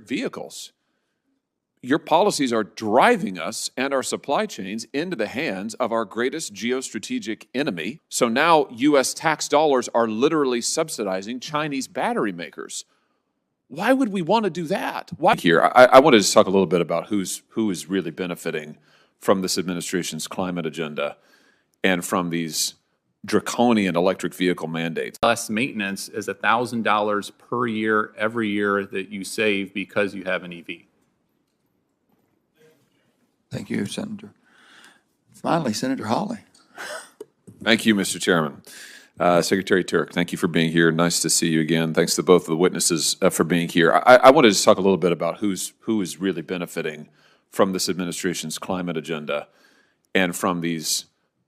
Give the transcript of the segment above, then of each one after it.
vehicles. Your policies are driving us and our supply chains into the hands of our greatest geostrategic enemy. So now U.S. tax dollars are literally subsidizing Chinese battery makers. Why would we want to do that? Why? Here, I wanted to talk a little bit about who is really benefiting from this administration's climate agenda and from these draconian electric vehicle mandates. Less maintenance is $1,000 per year every year that you save because you have an EV. Thank you, Senator. Finally, Senator Hawley. Thank you, Mr. Chairman. Secretary Turk, thank you for being here. Nice to see you again. Thanks to both of the witnesses for being here. I wanted to talk a little bit about who is really benefiting from this administration's climate agenda and from these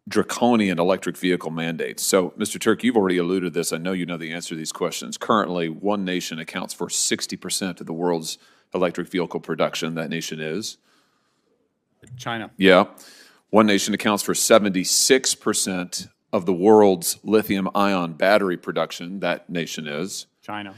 draconian electric vehicle mandates. So, Mr. Turk, you've already alluded to this. I know you know the answer to these questions. Currently, one nation accounts for 60% of the world's electric vehicle production. That nation is? China. Yeah. One nation accounts for 76% of the world's lithium-ion battery production. That nation is? China.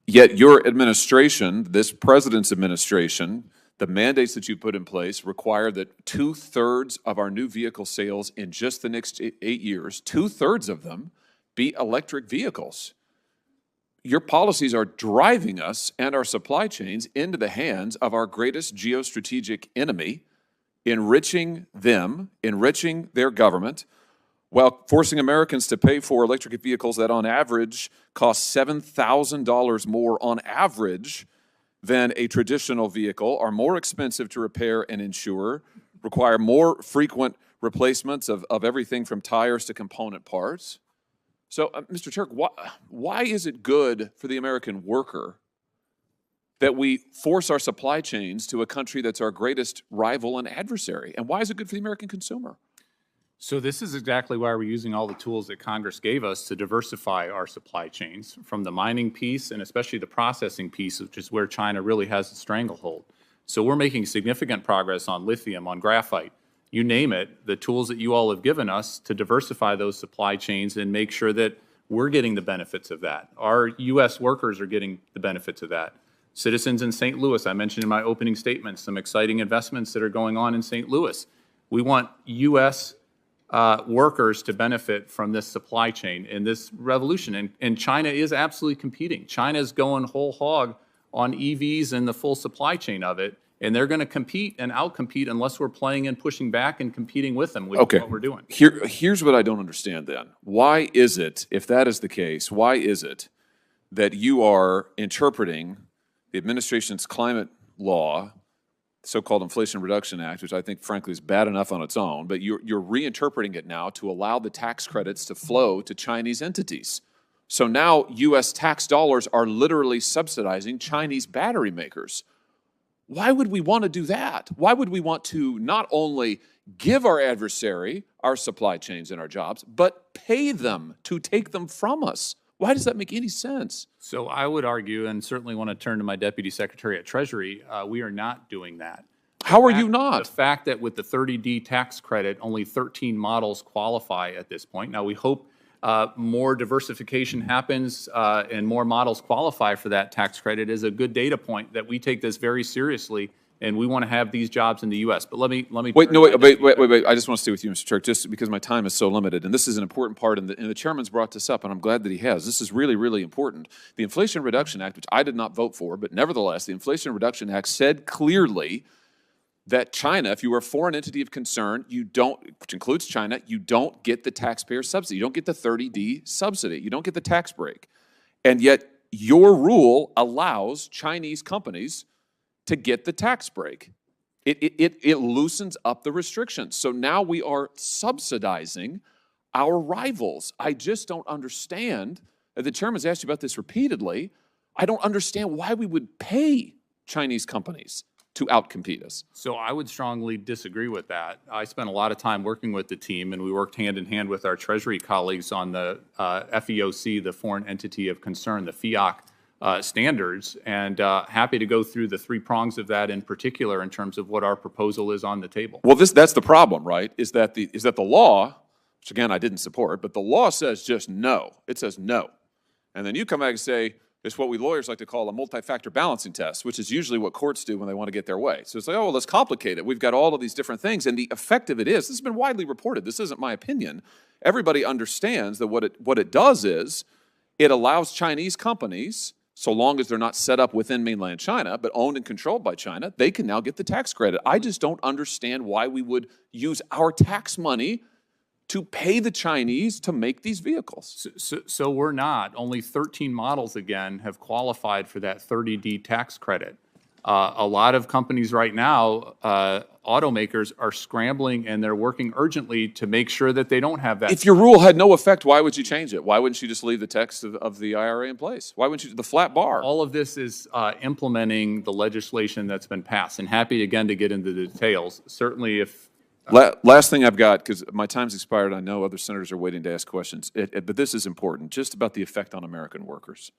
Yet your administration, this president's administration, the mandates that you put in place require that 2/3 of our new vehicle sales in just the next 8 years, 2/3 of them, be electric vehicles. Your policies are driving us and our supply chains into the hands of our greatest geostrategic enemy, enriching them, enriching their government, while forcing Americans to pay for electric vehicles that on average cost $7,000 more on average than a traditional vehicle, are more expensive to repair and insure, require more frequent replacements of everything from tires to component parts. So, Mr. Turk, why is it good for the American worker that we force our supply chains to a country that's our greatest rival and adversary? And why is it good for the American consumer? So this is exactly why we're using all the tools that Congress gave us to diversify our supply chains, from the mining piece and especially the processing piece, which is where China really has a stranglehold. So we're making significant progress on lithium, on graphite, you name it, the tools that you all have given us to diversify those supply chains and make sure that we're getting the benefits of that. Our U.S. workers are getting the benefits of that. Citizens in St. Louis, I mentioned in my opening statement some exciting investments that are going on in St. Louis. We want U.S. Workers to benefit from this supply chain and this revolution. And China is absolutely competing. China is going whole hog on EVs and the full supply chain of it. And they're going to compete and outcompete unless we're playing and pushing back and competing with them, which is what we're doing. Here's what I don't understand then. Why is it, if that is the case, why is it that you are interpreting the administration's climate law, so-called Inflation Reduction Act, which I think, frankly, is bad enough on its own, but you're reinterpreting it now to allow the tax credits to flow to Chinese entities. So now U.S. tax dollars are literally subsidizing Chinese battery makers. Why would we want to do that? Why would we want to not only give our adversary our supply chains and our jobs, but pay them to take them from us? Why does that make any sense? So I would argue, and certainly want to turn to my Deputy Secretary at Treasury, we are not doing that. How are you not? The fact that with the 30D tax credit, only 13 models qualify at this point. Now, we hope more diversification happens and more models qualify for that tax credit is a good data point that we take this very seriously, and we want to have these jobs in the U.S. But let me wait. I just want to stay with you, Mr. Turk, just because my time is so limited, and this is an important part, and the chairman's brought this up, and I'm glad that he has. This is really, really important. The Inflation Reduction Act, which I did not vote for, but nevertheless, the Inflation Reduction Act said clearly that China, if you are a foreign entity of concern, you don't, which includes China, you don't get the taxpayer subsidy. You don't get the 30D subsidy. You don't get the tax break. And yet your rule allows Chinese companies to get the tax break. It loosens up the restrictions. So now we are subsidizing our rivals. I just don't understand. The chairman's asked you about this repeatedly. I don't understand why we would pay Chinese companies to outcompete us. So I would strongly disagree with that. I spent a lot of time working with the team, and we worked hand in hand with our Treasury colleagues on the FEOC, the Foreign Entity of Concern, the FEOC standards, and happy to go through the three prongs of that in particular in terms of what our proposal is on the table. Well, that's the problem, right? Is that the law, which again I didn't support, but the law says just no. It says no. And then you come back and say, It's what we lawyers like to call a multi-factor balancing test, which is usually what courts do when they want to get their way. So it's like, oh, well, let's complicate it. We've got all of these different things. And the effect of it is, this has been widely reported. This isn't my opinion. Everybody understands that what it does is it allows Chinese companies, so long as they're not set up within mainland China, but owned and controlled by China, they can now get the tax credit. I just don't understand why we would use our tax money to pay the Chinese to make these vehicles. So we're not. Only 13 models, again, have qualified for that 30D tax credit. A lot of companies right now, automakers, are scrambling and they're working urgently to make sure that they don't have that. If your rule had no effect, why would you change it? Why wouldn't you just leave the text of the IRA in place? Why wouldn't you, the flat bar? All of this is implementing the legislation that's been passed. And happy, again, to get into the details. Certainly if Last thing I've got, because my time's expired, I know other senators are waiting to ask questions, but this is important, just about the effect on American workers.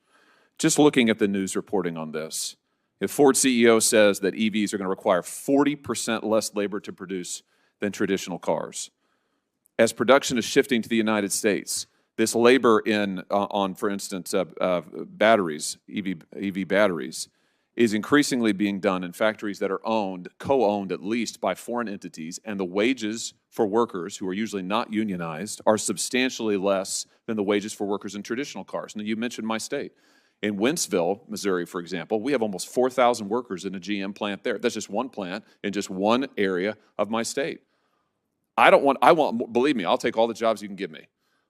Just looking at the news reporting on this, if Ford CEO says that EVs are going to require 40% less labor to produce than traditional cars. As production is shifting to the United States, this labor on, for instance, batteries, EV batteries, is increasingly being done in factories that are co-owned at least by foreign entities, and the wages for workers who are usually not unionized are substantially less than the wages for workers in traditional cars. Now, you mentioned my state. In Wentzville, Missouri, for example, we have almost 4,000 workers in a GM plant there. That's just one plant in just one area of my state. Believe me, I'll take all the jobs you can give me.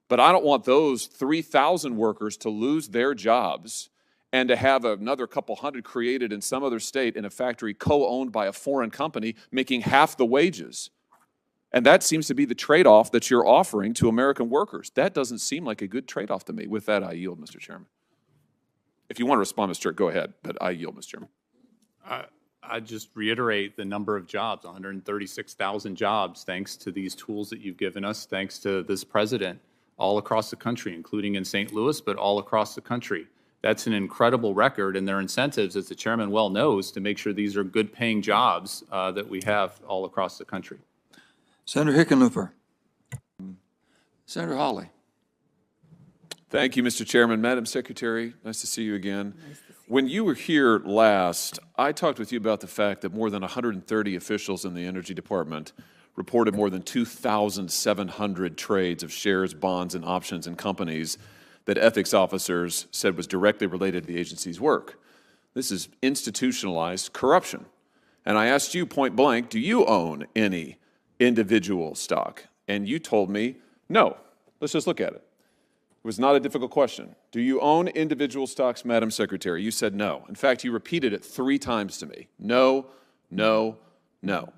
But I don't want those 3,000 workers to lose their jobs and to have another couple hundred created in some other state in a factory co-owned by a foreign company making half the wages. And that seems to be the trade-off that you're offering to American workers. That doesn't seem like a good trade-off to me. With that, I yield, Mr. Chairman. If you want to respond, Mr. Chair, go ahead, but I yield, Mr. Chairman. I just reiterate the number of jobs, 136,000 jobs, thanks to these tools that you've given us, thanks to this president, all across the country, including in St. Louis, but all across the country. That's an incredible record, and there are incentives, as the chairman well knows, to make sure these are good-paying jobs that we have all across the country. Senator Hickenlooper. Senator Hawley. Thank you, Mr. Chairman. Madam Secretary, nice to see you again. When you were here last, I talked with you about the fact that more than 130 officials in the Energy Department reported more than 2,700 trades of shares, bonds, and options in companies that ethics officers said was directly related to the agency's work. This is institutionalized corruption. And I asked you point blank, do you own any individual stock? And you told me, no. Let's just look at it. It was not a difficult question. Do you own individual stocks, Madam Secretary? You said no. In fact, you repeated it 3 times to me. No, no, no.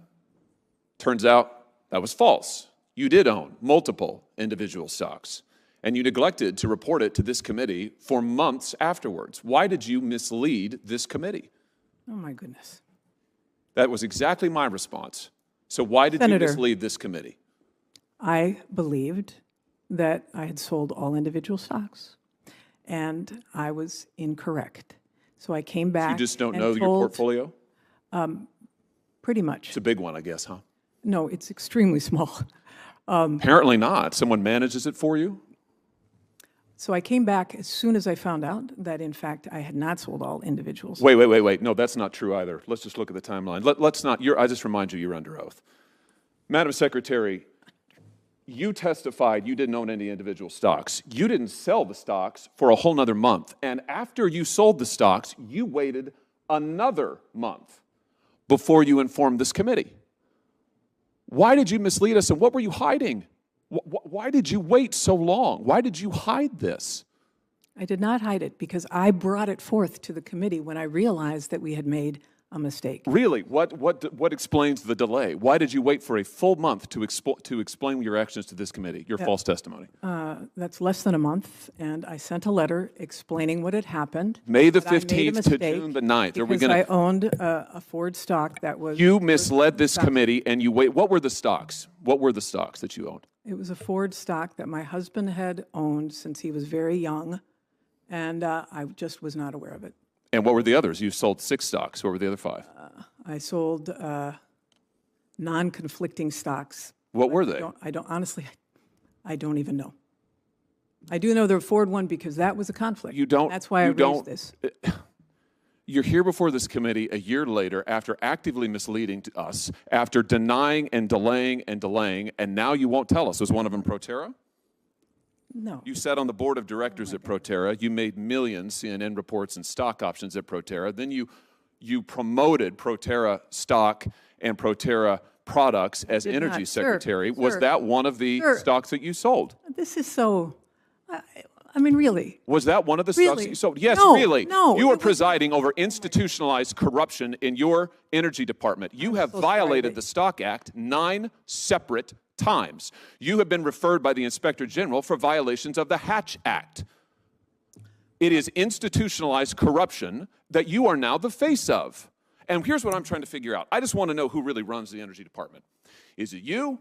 Turns out that was false. You did own multiple individual stocks, and you neglected to report it to this committee for months afterwards. Why did you mislead this committee? Oh, my goodness. That was exactly my response. So why did you mislead this committee? I believed that I had sold all individual stocks, and I was incorrect. So I came back. You just don't and know your portfolio? Pretty much. It's a big one, I guess, huh? No, it's extremely small. Apparently not. Someone manages it for you? So I came back as soon as I found out that, in fact, I had not sold all individuals. Wait. No, that's not true either. Let's just look at the timeline. Let's not. I just remind you, you're under oath. Madam Secretary, you testified you didn't own any individual stocks. You didn't sell the stocks for a whole nother month. And after you sold the stocks, you waited another month before you informed this committee. Why did you mislead us, and what were you hiding? Why did you wait so long? Why did you hide this? I did not hide it because I brought it forth to the committee when I realized that we had made a mistake. Really? What explains the delay? Why did you wait for a full month to explain your actions to this committee, your false testimony? That's less than a month, and I sent a letter explaining what had happened. May the that I made a 15th to mistake June the 9th. Are we because going I to? owned a Ford stock that was. You misled this committee, and you wait. What were the stocks? What were the stocks that you owned? It was a Ford stock that my husband had owned since he was very young, and I just was not aware of it. And what were the others? You sold 6 stocks. What were the other 5? I sold non-conflicting stocks. What were they? I don't honestly, I don't even know. I do know the Ford one because that was a conflict. You don't. That's why I you raised don't, this. You're here before this committee a year later after actively misleading to us, after denying and delaying and delaying, and now you won't tell us. Was one of them Proterra? No. You sat on the board of directors at Proterra. You made millions, CNN reports, and stock options at Proterra. Then you promoted Proterra stock and Proterra products as did energy not. secretary. Sir, Was sir, that one of the sir. stocks that you sold? This is so, I mean, really. Was that one of the stocks Really? that you sold? Yes, No, really. no, You it are was- presiding over institutionalized corruption in your energy department. You have so sorry violated that- the Stock Act 9 separate times. You have been referred by the Inspector General for violations of the Hatch Act. It is institutionalized corruption that you are now the face of. And here's what I'm trying to figure out. I just want to know who really runs the energy department. Is it you,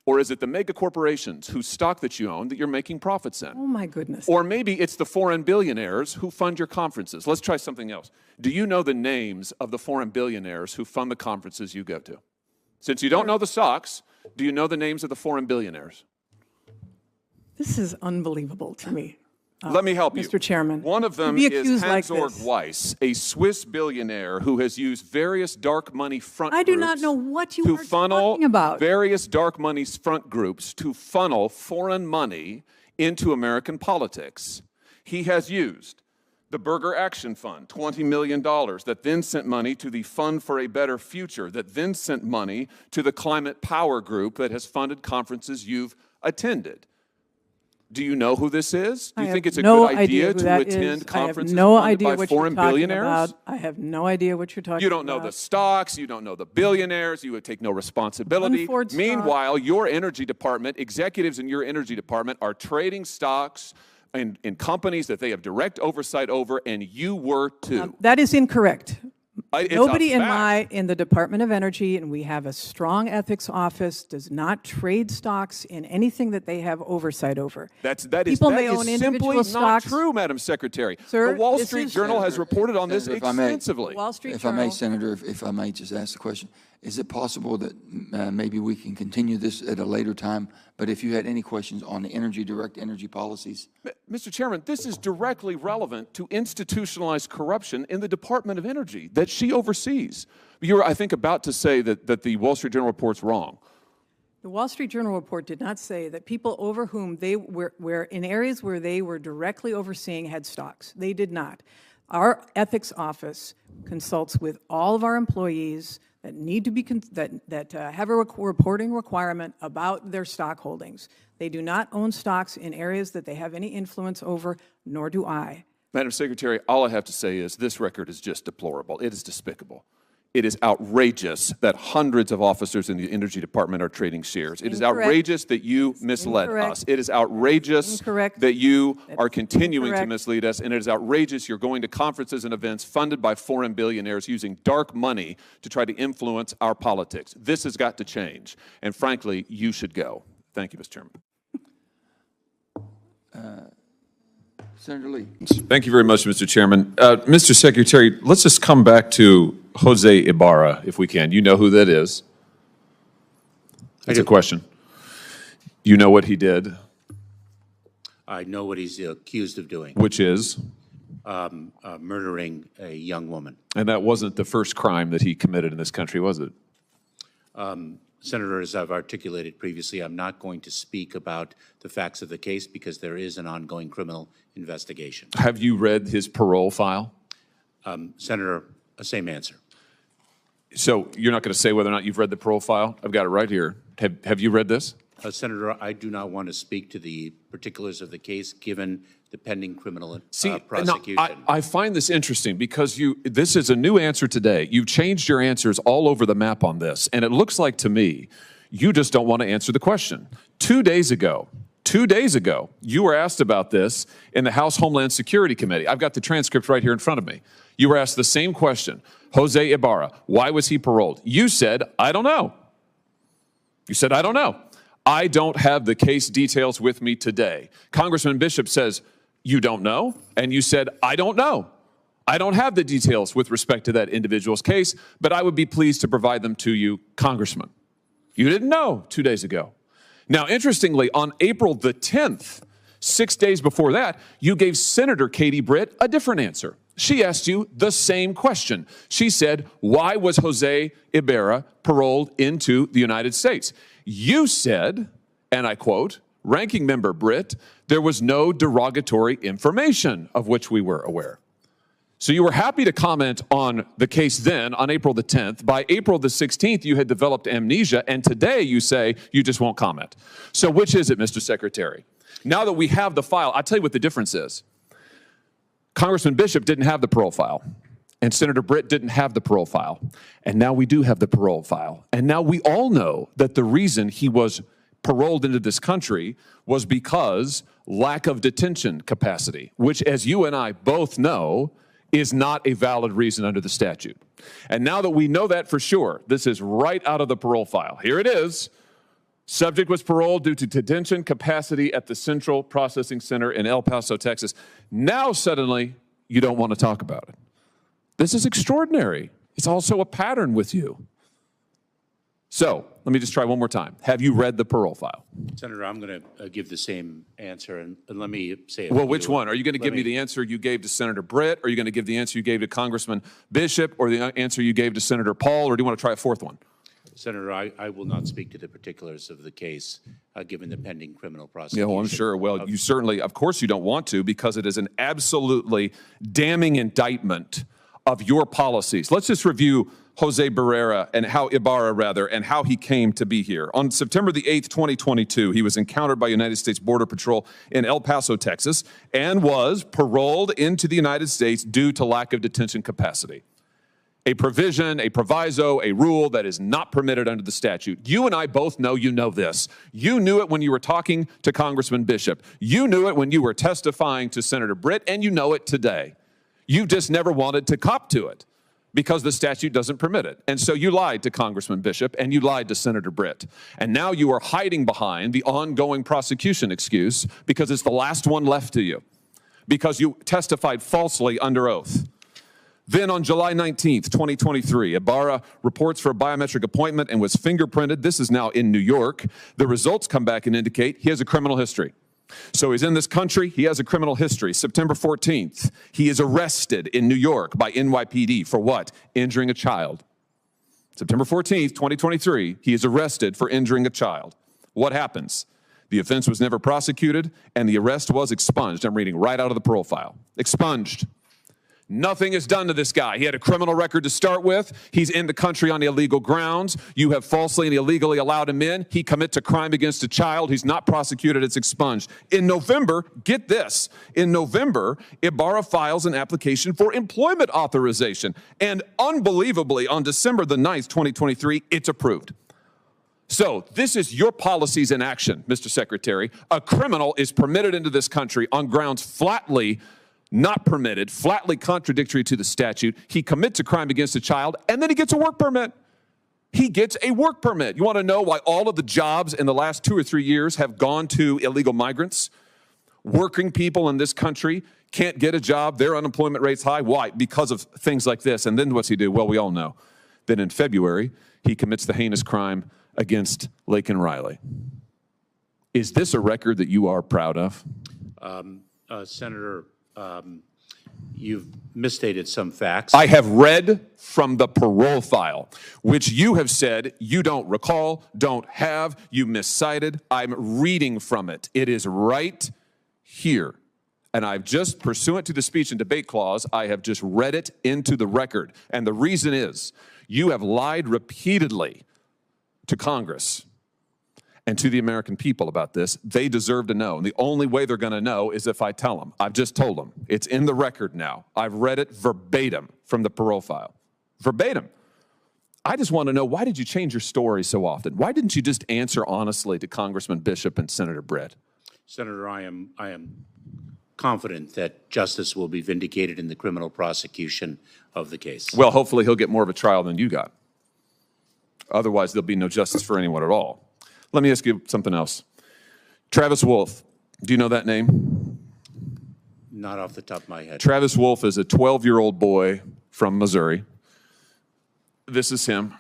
or is it the mega corporations whose stock that you own that you're making profits in? Oh, my goodness. Or maybe it's the foreign billionaires who fund your conferences. Let's try something else. Do you know the names of the foreign billionaires who fund the conferences you go to? Since you don't know the stocks, do you know the names of the foreign billionaires? This is unbelievable to me. Let me help you. Mr. Chairman, One of to them be is accused like Hans-Org this. Weiss, a Swiss billionaire who has used various dark money front I do groups not know what you to are funnel talking about. various dark money front groups to funnel foreign money into American politics. He has used the Burger Action Fund, $20 million, that then sent money to the Fund for a Better Future, that then sent money to the Climate Power Group that has funded conferences you've attended. Do you know who this is? Do you think it's a good idea to attend conferences funded by foreign billionaires? I have no idea what you're talking about. You don't know the stocks, you don't know the billionaires, you would take no responsibility. One Ford stock. Meanwhile, your energy department, executives in your energy department are trading stocks in companies that they have direct oversight over, and you were too. That is incorrect. It's a Nobody fact. in the Department of Energy, and we have a strong ethics office, does not trade stocks in anything that they have oversight over. That is People may own simply individual not stocks. true, Madam Secretary. Sir, the Wall this Street is- Journal has reported on this Senator, if I may. extensively. Wall Street If I Journal. may, Senator, if I may just ask the question, is it possible that maybe we can continue this at a later time, but if you had any questions on the direct energy policies? Mr. Chairman, this is directly relevant to institutionalized corruption in the Department of Energy that she oversees. You're, I think, about to say that the Wall Street Journal report's wrong. The Wall Street Journal report did not say that people over whom they were in areas where they were directly overseeing had stocks. They did not. Our ethics office consults with all of our employees that need to be that have a reporting requirement about their stock holdings. They do not own stocks in areas that they have any influence over, nor do I. Madam Secretary, all I have to say is this record is just deplorable. It is despicable. It is outrageous that hundreds of officers in the Energy Department are trading shares. It is Incorrect. outrageous that you misled Incorrect. us. It is outrageous Incorrect. that you That are is continuing to incorrect. mislead us, and it is outrageous you're going to conferences and events funded by foreign billionaires using dark money to try to influence our politics. This has got to change, and frankly, you should go. Thank you, Mr. Chairman. Senator Lee. Thank you very much, Mr. Chairman. Mr. Secretary, let's just come back to Jose Ibarra, if we can. You know who that is? That's a question. You know what he did, I know what he's accused of doing, which is, murdering a young woman. and that wasn't the first crime that he committed in this country, was it? Senator, as I've articulated previously, I'm not going to speak about the facts of the case because there is an ongoing criminal investigation. Have you read his parole file? Senator, same answer. So you're not going to say whether or not you've read the parole file? I've got it right here. Have you read this? Senator, I do not want to speak to the particulars of the case given the pending criminal prosecution. Now, I find this interesting because this is a new answer today. You've changed your answers all over the map on this, and it looks like to me you just don't want to answer the question. 2 days ago, you were asked about this in the House Homeland Security Committee. I've got the transcript right here in front of me. You were asked the same question. Jose Ibarra, why was he paroled? You said, I don't know. You said, I don't know. I don't have the case details with me today. Congressman Bishop says, you don't know? And you said, I don't know. I don't have the details with respect to that individual's case, but I would be pleased to provide them to you, Congressman. You didn't know 2 days ago. Now, interestingly, on April the 10th, 6 days before that, you gave Senator Katie Britt a different answer. She asked you the same question. She said, why was Jose Ibarra paroled into the United States? You said, and I quote, Ranking Member Britt, there was no derogatory information of which we were aware. So you were happy to comment on the case then on April the 10th. By April the 16th, you had developed amnesia, and today you say you just won't comment. So which is it, Mr. Secretary? Now that we have the file, I'll tell you what the difference is. Congressman Bishop didn't have the parole file, and Senator Britt didn't have the parole file, and now we do have the parole file. And now we all know that the reason he was paroled into this country was because lack of detention capacity, which, as you and I both know, is not a valid reason under the statute. And now that we know that for sure, this is right out of the parole file. Here it is. Subject was paroled due to detention capacity at the Central Processing Center in El Paso, Texas. Now suddenly you don't want to talk about it. This is extraordinary. It's also a pattern with you. So let me just try one more time. Have you read the parole file? Senator, I'm going to give the same answer, and let me say well, which one? Are you going to give me the answer you gave to Senator Britt? Are you going to give the answer you gave to Congressman Bishop, or the answer you gave to Senator Paul, or do you want to try a fourth one? Senator, I will not speak to the particulars of the case, given the pending criminal prosecution. Yeah, well, I'm sure. Well, you certainly, of course you don't want to, because it is an absolutely damning indictment of your policies. Let's just review Jose Ibarra, and how he came to be here. On September the 8th, 2022, he was encountered by United States Border Patrol in El Paso, Texas, and was paroled into the United States due to lack of detention capacity. A provision, a proviso, a rule that is not permitted under the statute. You and I both know you know this. You knew it when you were talking to Congressman Bishop. You knew it when you were testifying to Senator Britt, and you know it today. You just never wanted to cop to it, because the statute doesn't permit it. And so you lied to Congressman Bishop, and you lied to Senator Britt. And now you are hiding behind the ongoing prosecution excuse, because it's the last one left to you, because you testified falsely under oath. Then on July 19th, 2023, Ibarra reports for a biometric appointment and was fingerprinted. This is now in New York. The results come back and indicate he has a criminal history. So he's in this country, he has a criminal history. September 14th, he is arrested in New York by NYPD for what? Injuring a child. September 14th, 2023, he is arrested for injuring a child. What happens? The offense was never prosecuted, and the arrest was expunged. I'm reading right out of the parole file. Expunged. Nothing is done to this guy. He had a criminal record to start with. He's in the country on illegal grounds. You have falsely and illegally allowed him in. He commits a crime against a child. He's not prosecuted. It's expunged. In November, get this, in November, Ibarra files an application for employment authorization. And unbelievably, on December the 9th, 2023, it's approved. So this is your policies in action, Mr. Secretary. A criminal is permitted into this country on grounds flatly not permitted, flatly contradictory to the statute. He commits a crime against a child, and then he gets a work permit. He gets a work permit. You want to know why all of the jobs in the last 2 or 3 years have gone to illegal migrants? Working people in this country can't get a job. Their unemployment rate's high. Why? Because of things like this. And then what's he do? Well, we all know. Then in February, he commits the heinous crime against Laken Riley. Is this a record that you are proud of? Senator, you've misstated some facts. I have read from the parole file, which you have said you don't recall, don't have, you miscited. I'm reading from it. It is right here. And I've just, pursuant to the speech and debate clause, I have just read it into the record. And the reason is, you have lied repeatedly to Congress and to the American people about this. They deserve to know. And the only way they're going to know is if I tell them. I've just told them. It's in the record now. I've read it verbatim from the parole file. Verbatim. I just want to know, why did you change your story so often? Why didn't you just answer honestly to Congressman Bishop and Senator Britt? Senator, I am confident that justice will be vindicated in the criminal prosecution of the case. Well, hopefully he'll get more of a trial than you got. Otherwise, there'll be no justice for anyone at all. Let me ask you something else. Travis Wolf, do you know that name? Not off the top of my head. Travis Wolf is a 12-year-old boy from Missouri. This is him.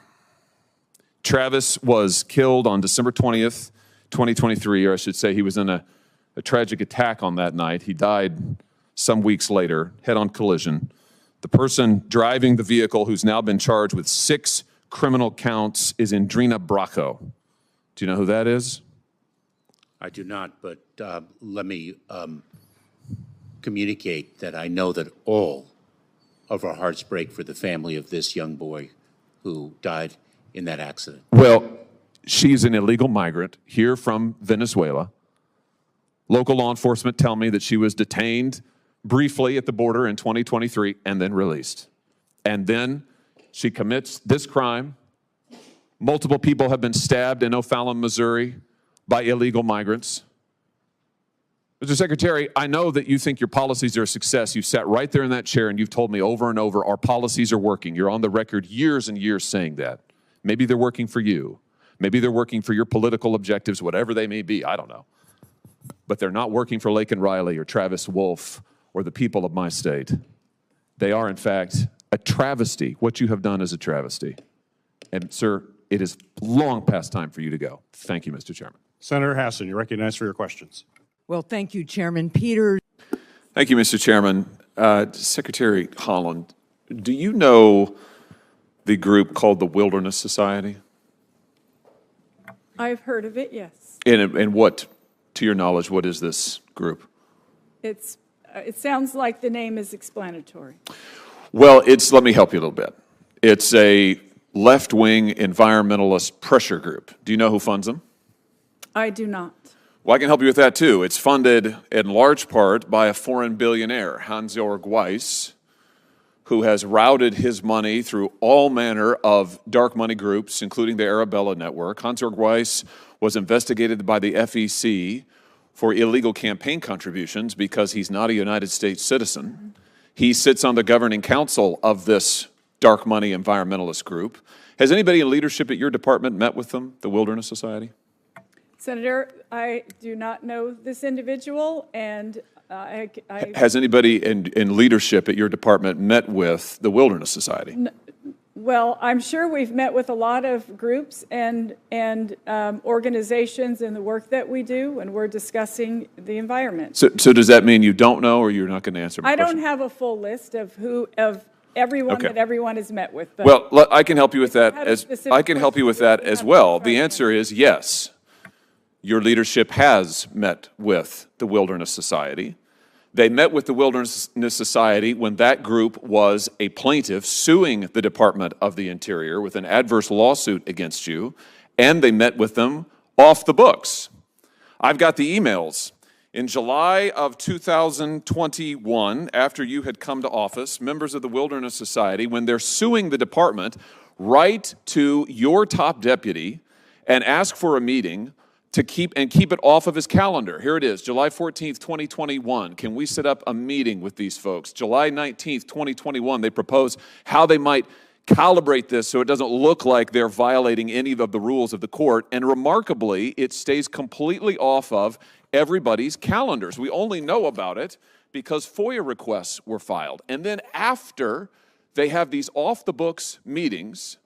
Travis was killed on December 20th, 2023, or I should say he was in a a tragic attack on that night. He died some weeks later, head-on collision. The person driving the vehicle, who's now been charged with 6 criminal counts, is Indrina Bracco. Do you know who that is? I do not, but let me communicate that I know that all of our hearts break for the family of this young boy who died in that accident. Well, she's an illegal migrant here from Venezuela. Local law enforcement tell me that she was detained briefly at the border in 2023 and then released. And then she commits this crime. Multiple people have been stabbed in O'Fallon, Missouri by illegal migrants. Mr. Secretary, I know that you think your policies are a success. You've sat right there in that chair and you've told me over and over our policies are working. You're on the record years and years saying that. Maybe they're working for you. Maybe they're working for your political objectives, whatever they may be. I don't know. But they're not working for Laken Riley or Travis Wolf or the people of my state. They are, in fact, a travesty. What you have done is a travesty. And, sir, it is long past time for you to go. Thank you, Mr. Chairman. Senator Hassan, you're recognized for your questions. Well, thank you, Chairman Peters. Thank you, Mr. Chairman. Secretary Holland, do you know the group called the Wilderness Society? I've heard of it, yes. And what, to your knowledge, what is this group? It sounds like the name is explanatory. Well, let me help you a little bit. It's a left-wing environmentalist pressure group. Do you know who funds them? I do not. Well, I can help you with that, too. It's funded in large part by a foreign billionaire, Hans-Georg Weiss, who has routed his money through all manner of dark money groups, including the Arabella Network. Hans-Georg Weiss was investigated by the FEC for illegal campaign contributions because he's not a United States citizen. He sits on the governing council of this dark money environmentalist group. Has anybody in leadership at your department met with them, the Wilderness Society? Senator, I do not know this individual, and Has anybody in leadership at your department met with the Wilderness Society? Well, I'm sure we've met with a lot of groups and organizations in the work that we do, and we're discussing the environment. So does that mean you don't know, or you're not going to answer my question? I don't have a full list of everyone that everyone has met with. But well, I can help you with that as well. The answer is yes. Your leadership has met with the Wilderness Society. They met with the Wilderness Society when that group was a plaintiff suing the Department of the Interior with an adverse lawsuit against you, and they met with them off the books. I've got the emails. In July of 2021, after you had come to office, members of the Wilderness Society, when they're suing the department, write to your top deputy and ask for a meeting to keep it off of his calendar. Here it is, July 14th, 2021. Can we set up a meeting with these folks? July 19th, 2021, they propose how they might calibrate this so it doesn't look like they're violating any of the rules of the court. And remarkably, it stays completely off of everybody's calendars. We only know about it because FOIA requests were filed. And then after they have these off-the-books meetings,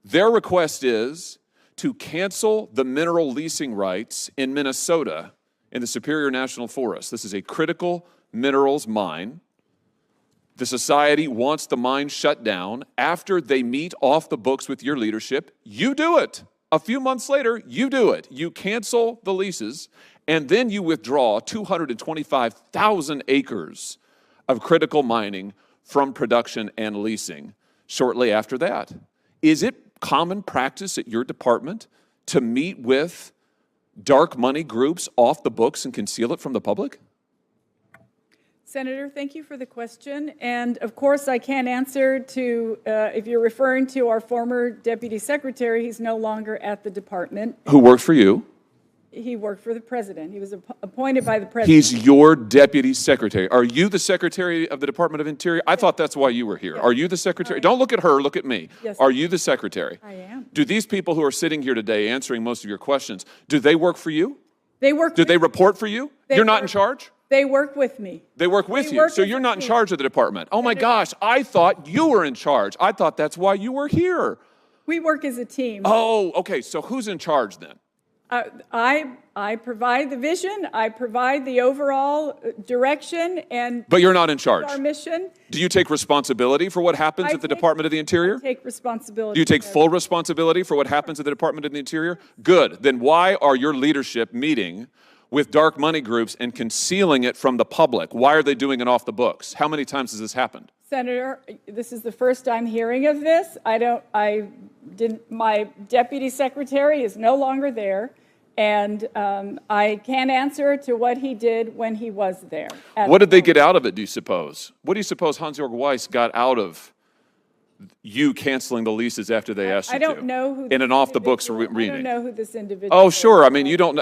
their request is to cancel the mineral leasing rights in Minnesota in the Superior National Forest. This is a critical minerals mine. The society wants the mine shut down. After they meet off the books with your leadership, you do it. A few months later, you do it. You cancel the leases, and then you withdraw 225,000 acres of critical mining from production and leasing shortly after that. Is it common practice at your department to meet with dark money groups off the books and conceal it from the public? Senator, thank you for the question. And of course, I can't answer to, if you're referring to our former deputy secretary, he's no longer at the department. Who worked for you? He worked for the president. He was appointed by the president. He's your deputy secretary. Are you the secretary of the Department of Interior? I thought that's why you were here. Are you the secretary? Don't look at her, look at me. Yes. Are you the secretary? I am. Do these people who are sitting here today answering most of your questions, do they work for you? They work. Do they report for you? You're not in charge? They work with me. They work with you, so you're not in charge of the department. Oh my gosh, I thought you were in charge. I thought that's why you were here. We work as a team. Oh, okay, so who's in charge then? I provide the vision, I provide the overall direction, and But you're not in charge. our mission. Do you take responsibility for what happens at the Department of the Interior? Take responsibility. Do you take full responsibility for what happens at the Department of the Interior? Good. Then why are your leadership meeting with dark money groups and concealing it from the public? Why are they doing it off the books? How many times has this happened? Senator, this is the first I'm hearing of this. My deputy secretary is no longer there, and I can't answer to what he did when he was there. What did they get out of it, do you suppose? What do you suppose Hans-Jörg Weiss got out of you canceling the leases after they asked you to? I don't know who. In an off-the-books reading. I don't know who this individual Oh, is. sure. I mean, you don't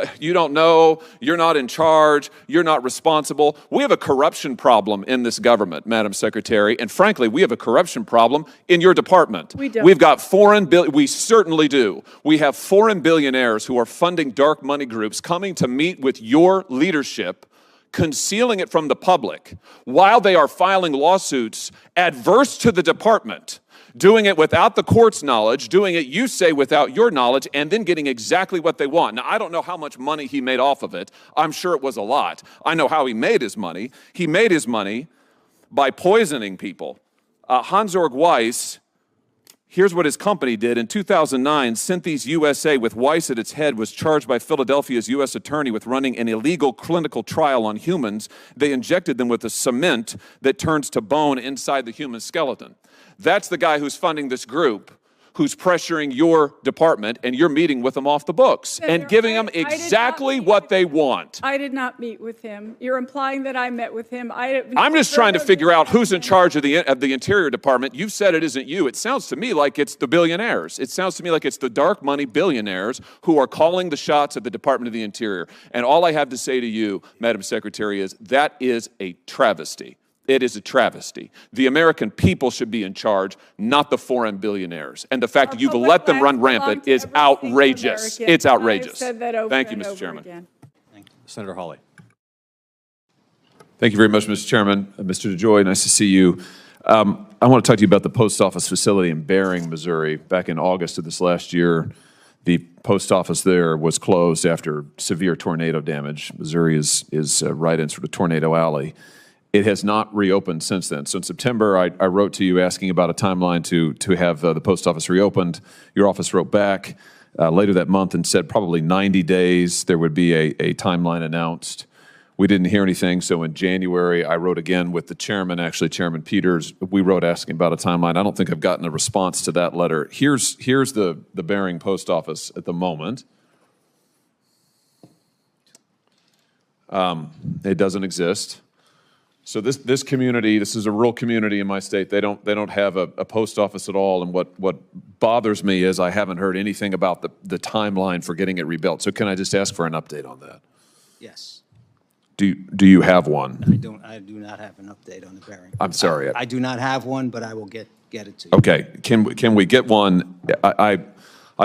know, you're not in charge, you're not responsible. We have a corruption problem in this government, Madam Secretary, and frankly, we have a corruption problem in your department. We don't. We've got we certainly do. We have foreign billionaires who are funding dark money groups coming to meet with your leadership, concealing it from the public while they are filing lawsuits adverse to the department, doing it without the court's knowledge, doing it, you say, without your knowledge, and then getting exactly what they want. Now, I don't know how much money he made off of it. I'm sure it was a lot. I know how he made his money. He made his money by poisoning people. Hans-Jörg Weiss, here's what his company did. In 2009, Synthes USA, with Weiss at its head, was charged by Philadelphia's U.S. attorney with running an illegal clinical trial on humans. They injected them with a cement that turns to bone inside the human skeleton. That's the guy who's funding this group, who's pressuring your department, and you're meeting with them off the books and giving them exactly what they want. I did not meet with him. You're implying that I met with him. I'm just trying to figure out who's in charge of the Interior Department. You've said it isn't you. It sounds to me like it's the billionaires. It sounds to me like it's the dark money billionaires who are calling the shots at the Department of the Interior. And all I have to say to you, Madam Secretary, is that is a travesty. It is a travesty. The American people should be in charge, not the foreign billionaires. And the fact that you've let them run rampant is outrageous. It's outrageous. Thank you, Mr. Chairman. Senator Hawley. Thank you very much, Mr. Chairman. Mr. DeJoy, nice to see you. I want to talk to you about the post office facility in Bering, Missouri. Back in August of this last year, the post office there was closed after severe tornado damage. Missouri is right in sort of Tornado Alley. It has not reopened since then. So in September, I wrote to you asking about a timeline to have the post office reopened. Your office wrote back later that month and said probably 90 days there would be a timeline announced. We didn't hear anything, so in January, I wrote again with the chairman, actually Chairman Peters. We wrote asking about a timeline. I don't think I've gotten a response to that letter. Here's the Bering post office at the moment. It doesn't exist. So this community, this is a rural community in my state. They don't have a post office at all. And what bothers me is I haven't heard anything about the timeline for getting it rebuilt. So can I just ask for an update on that? Yes. Do you have one? I do not have an update on the Bering. I'm sorry. I do not have one, but I will get it to you. Okay. Can we get one? I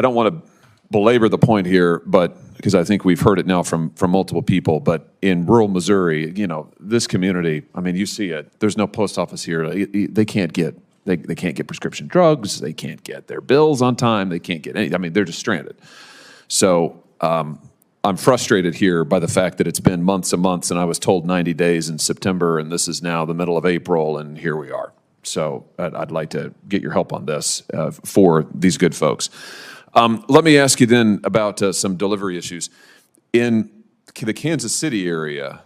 don't want to belabor the point here, but because I think we've heard it now from multiple people, but in rural Missouri, you know, this community, I mean, you see it. There's no post office here. They can't get prescription drugs. They can't get their bills on time. They can't get any. I mean, they're just stranded. So I'm frustrated here by the fact that it's been months and months, and I was told 90 days in September, and this is now the middle of April, and here we are. So I'd like to get your help on this for these good folks. Let me ask you then about some delivery issues. In the Kansas City area,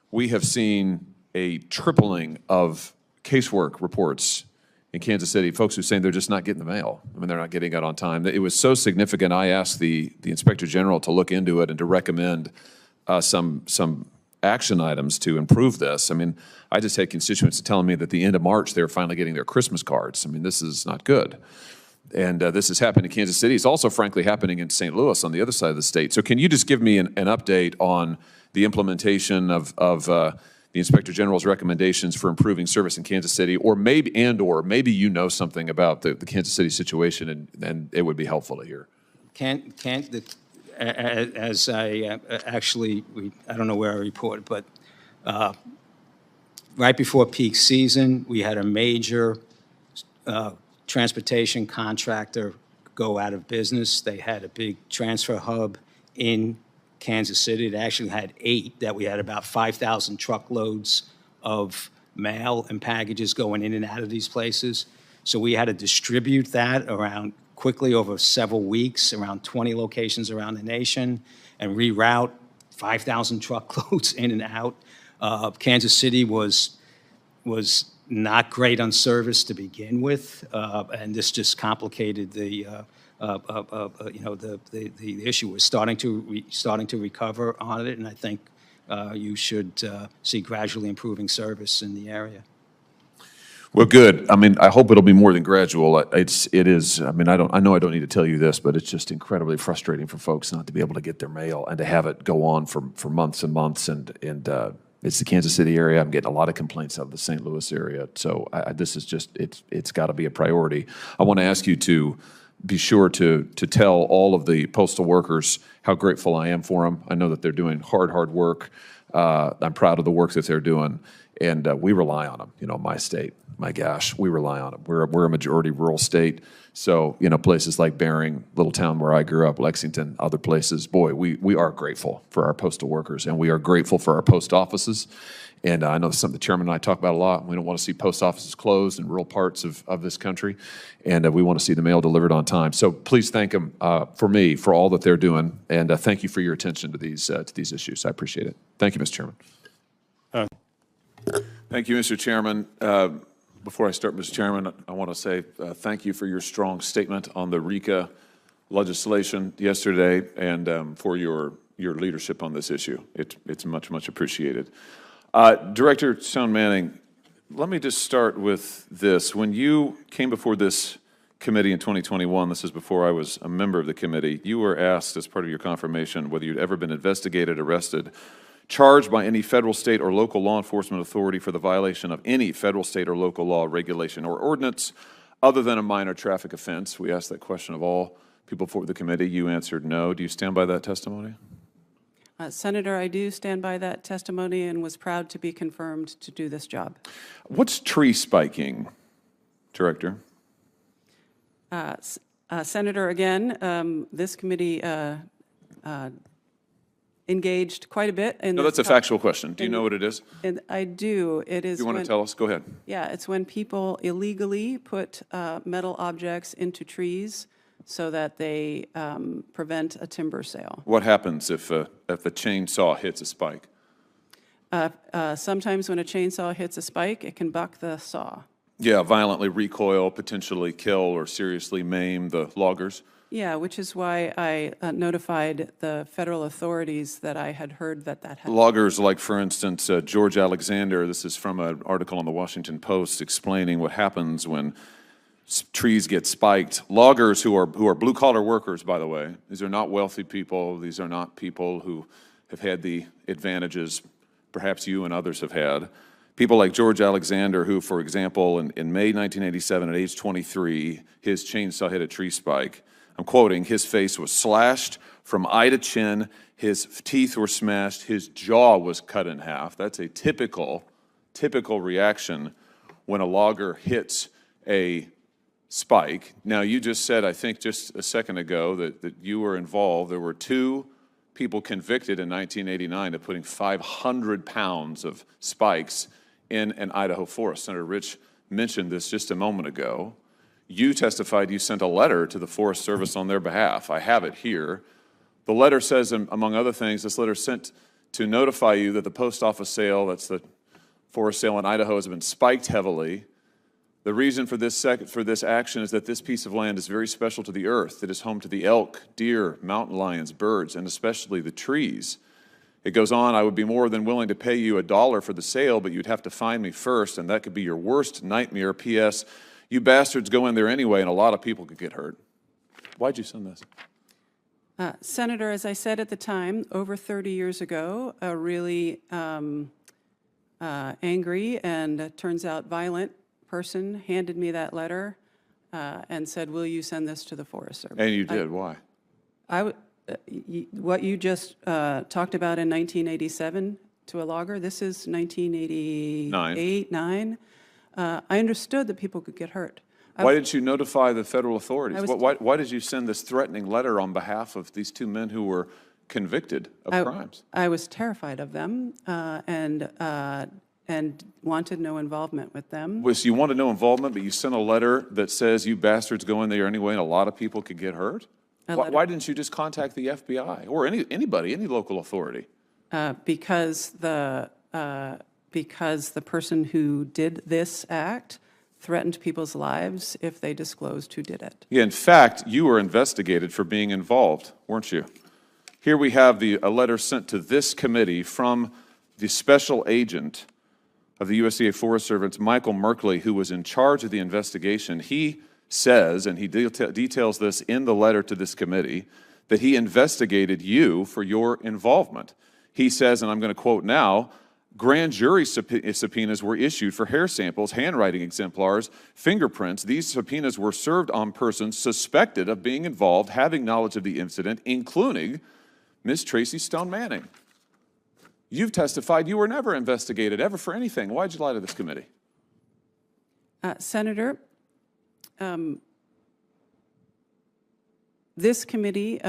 we have seen a tripling of casework reports in Kansas City, folks who are saying they're just not getting the mail. I mean, they're not getting it on time. It was so significant, I asked the Inspector General to look into it and to recommend some action items to improve this. I mean, I just had constituents telling me that at the end of March, they were finally getting their Christmas cards. I mean, this is not good. And this has happened in Kansas City. It's also, frankly, happening in St. Louis on the other side of the state. So can you just give me an update on the implementation of the Inspector General's recommendations for improving service in Kansas City, or maybe you know something about the Kansas City situation, and it would be helpful to hear. As I I don't know where I reported, but right before peak season, we had a major transportation contractor go out of business. They had a big transfer hub in Kansas City. It actually had 8, that we had about 5,000 truckloads of mail and packages going in and out of these places. So we had to distribute that around quickly over several weeks, around 20 locations around the nation, and reroute 5,000 truckloads in and out. Kansas City was not great on service to begin with, and this just complicated the issue. We're starting to recover on it, and I think you should see gradually improving service in the area. Well, good. I mean, I hope it'll be more than gradual. It is. I mean, I know I don't need to tell you this, but it's just incredibly frustrating for folks not to be able to get their mail and to have it go on for months and months. And it's the Kansas City area. I'm getting a lot of complaints out of the St. Louis area. So this is just it's got to be a priority. I want to ask you to be sure to tell all of the postal workers how grateful I am for them. I know that they're doing hard work. I'm proud of the work that they're doing, and we rely on them. You know, my state, my gosh, we rely on them. We're a majority rural state, so you know, places like Bering, little town where I grew up, Lexington, other places. Boy, we are grateful for our postal workers, and we are grateful for our post offices. And I know something the chairman and I talk about a lot. We don't want to see post offices closed in rural parts of this country, and we want to see the mail delivered on time. So please thank them for me for all that they're doing, and thank you for your attention to these issues. I appreciate it. Thank you, Mr. Chairman. Thank you, Mr. Chairman. Before I start, Mr. Chairman, I want to say thank you for your strong statement on the RICA legislation yesterday, and for your leadership on this issue. It's much appreciated. Director Stone Manning, let me just start with this. When you came before this committee in 2021, this is before I was a member of the committee, you were asked as part of your confirmation whether you'd ever been investigated, arrested, charged by any federal, state, or local law enforcement authority for the violation of any federal, state, or local law, regulation, or ordinance other than a minor traffic offense. We asked that question of all people before the committee. You answered no. Do you stand by that testimony? Senator, I do stand by that testimony and was proud to be confirmed to do this job. What's tree spiking, Director? Senator, again, this committee engaged quite a bit in No, that's a factual question. Do you know what it is? And I do. It is. You want to tell us? Go ahead. Yeah, it's when people illegally put metal objects into trees so that they prevent a timber sale. What happens if the chainsaw hits a spike? Sometimes when a chainsaw hits a spike, it can buck the saw. Yeah, violently recoil, potentially kill or seriously maim the loggers. Yeah, which is why I notified the federal authorities that I had heard that had. Loggers like, for instance, George Alexander, this is from an article on the Washington Post explaining what happens when trees get spiked. Loggers who are blue-collar workers, by the way. These are not wealthy people. These are not people who have had the advantages perhaps you and others have had. People like George Alexander, who, for example, in May 1987, at age 23, his chainsaw hit a tree spike. I'm quoting, his face was slashed from eye to chin, his teeth were smashed, his jaw was cut in half. That's a typical reaction when a logger hits a spike. Now, you just said, I think just a second ago, that you were involved. There were 2 people convicted in 1989 of putting 500 pounds of spikes in an Idaho forest. Senator Rich mentioned this just a moment ago. You testified you sent a letter to the Forest Service on their behalf. I have it here. The letter says, among other things, this letter sent to notify you that the post office sale, that's the forest sale in Idaho, has been spiked heavily. The reason for this action is that this piece of land is very special to the earth. It is home to the elk, deer, mountain lions, birds, and especially the trees. It goes on, I would be more than willing to pay you $1 for the sale, but you'd have to find me first, and that could be your worst nightmare. P.S. You bastards go in there anyway, and a lot of people could get hurt. Why'd you send this? Senator, as I said at the time, over 30 years ago, a really angry and turns out violent person handed me that letter and said, will you send this to the Forest Service? And you did. Why? What you just talked about in 1987 to a logger, this is 1988, 9. I understood that people could get hurt. Why did you notify the federal authorities? Why did you send this threatening letter on behalf of these 2 men who were convicted of crimes. I was terrified of them and wanted no involvement with them. So you wanted no involvement, but you sent a letter that says you bastards go in there anyway, and a lot of people could get hurt? Why didn't you just contact the FBI or anybody, any local authority? Because the person who did this act threatened people's lives if they disclosed who did it. Yeah, in fact, you were investigated for being involved, weren't you? Here we have a letter sent to this committee from the special agent of the USDA Forest Service, Michael Merkley, who was in charge of the investigation. He says, and he details this in the letter to this committee, that he investigated you for your involvement. He says, and I'm going to quote now, grand jury subpoenas were issued for hair samples, handwriting exemplars, fingerprints. These subpoenas were served on persons suspected of being involved, having knowledge of the incident, including Ms. Tracy Stone Manning. You've testified you were never investigated, ever for anything. Why'd you lie to this committee? Senator, this committee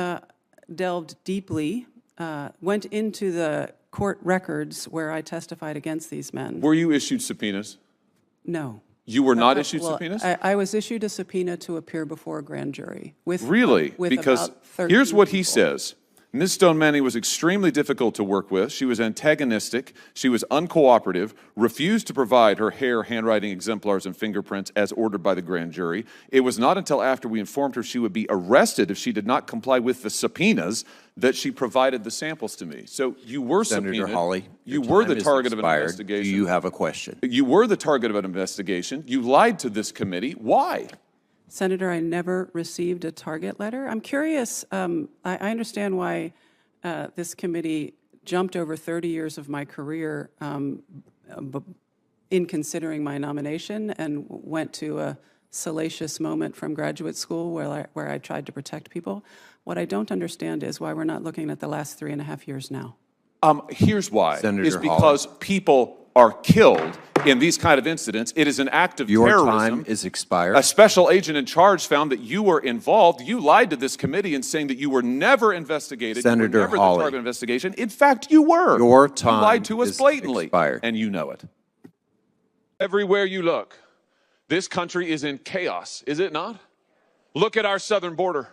delved deeply, went into the court records where I testified against these men. Were you issued subpoenas? No. You were not issued subpoenas? I was issued a subpoena to appear before a grand jury. Really? With because about 13 here's what he people. says. Ms. Stone Manning was extremely difficult to work with. She was antagonistic. She was uncooperative, refused to provide her hair, handwriting exemplars, and fingerprints as ordered by the grand jury. It was not until after we informed her she would be arrested if she did not comply with the subpoenas that she provided the samples to me. So you were subpoenaed. Senator Hawley, you were the target of an expired. investigation. Do you have a question? You were the target of an investigation. You lied to this committee. Why? Senator, I never received a target letter. I'm curious, I understand why this committee jumped over 30 years of my career in considering my nomination and went to a salacious moment from graduate school where I tried to protect people. What I don't understand is why we're not looking at the last 3.5 years now. Here's why. Senator It's because people are killed in these kind of incidents. It is an act of Your terrorism. time is expired. A special agent in charge found that you were involved. You lied to this committee in saying that you were never investigated. Senator you were never Hawley. the target of investigation. In fact, you were. Your time You lied to us is blatantly. expired. And you know it. Everywhere you look, this country is in chaos, is it not? Look at our southern border.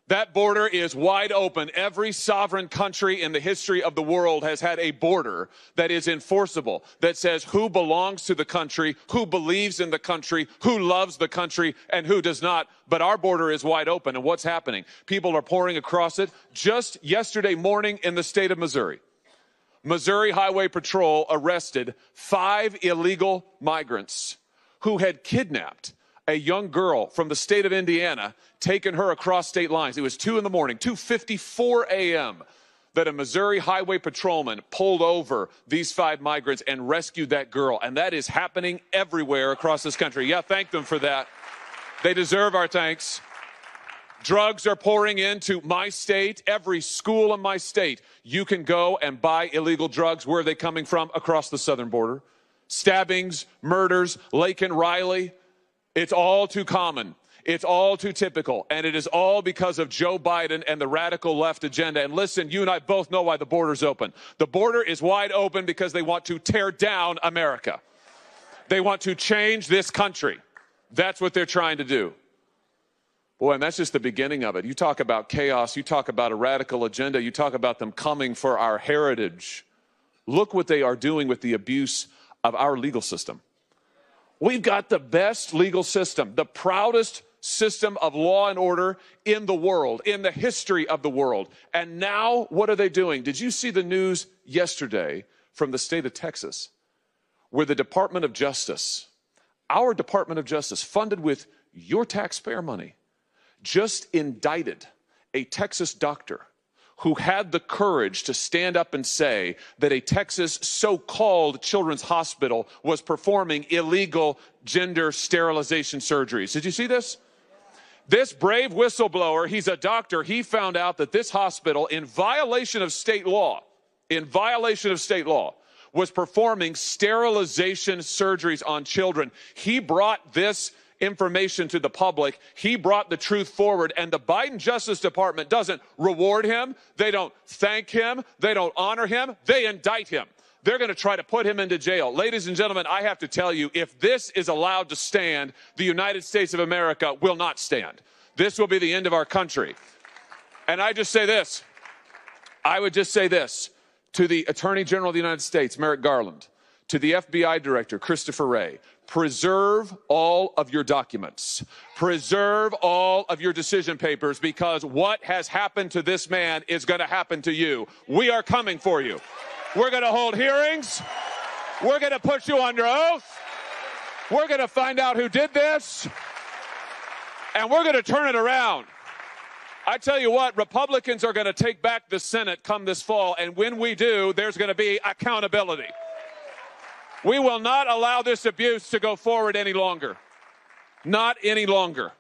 That border is wide open. Every sovereign country in the history of the world has had a border that is enforceable, that says who belongs to the country, who believes in the country, who loves the country, and who does not. But our border is wide open. And what's happening? People are pouring across it. Just yesterday morning in the state of Missouri, Missouri Highway Patrol arrested 5 illegal migrants who had kidnapped a young girl from the state of Indiana, taken her across state lines. It was 2 in the morning, 2:54 a.m., that a Missouri highway patrolman pulled over these 5 migrants and rescued that girl. And that is happening everywhere across this country. Yeah, thank them for that. They deserve our thanks. Drugs are pouring into my state, every school in my state. You can go and buy illegal drugs. Where are they coming from? Across the southern border. Stabbings, murders, Laken Riley. It's all too common. It's all too typical. And it is all because of Joe Biden and the radical left agenda. And listen, you and I both know why the border's open. The border is wide open because they want to tear down America. They want to change this country. That's what they're trying to do. Boy, and that's just the beginning of it. You talk about chaos. You talk about a radical agenda. You talk about them coming for our heritage. Look what they are doing with the abuse of our legal system. We've got the best legal system, the proudest system of law and order in the world, in the history of the world. And now, what are they doing? Did you see the news yesterday from the state of Texas, where the Department of Justice, our Department of Justice, funded with your taxpayer money, just indicted a Texas doctor who had the courage to stand up and say that a Texas so-called children's hospital was performing illegal gender sterilization surgeries. Did you see this? This brave whistleblower, he's a doctor, he found out that this hospital, in violation of state law, was performing sterilization surgeries on children. He brought this information to the public. He brought the truth forward, and the Biden Justice Department doesn't reward him. They don't thank him. They don't honor him. They indict him. They're going to try to put him into jail. Ladies and gentlemen, I have to tell you, if this is allowed to stand, the United States of America will not stand. This will be the end of our country. And I just say this. I would just say this to the Attorney General of the United States, Merrick Garland, to the FBI Director, Christopher Wray: preserve all of your documents. Preserve all of your decision papers, because what has happened to this man is going to happen to you. We are coming for you. We're going to hold hearings. We're going to put you under oath. We're going to find out who did this. And we're going to turn it around. I tell you what, Republicans are going to take back the Senate come this fall, and when we do, there's going to be accountability. We will not allow this abuse to go forward any longer. Not any longer.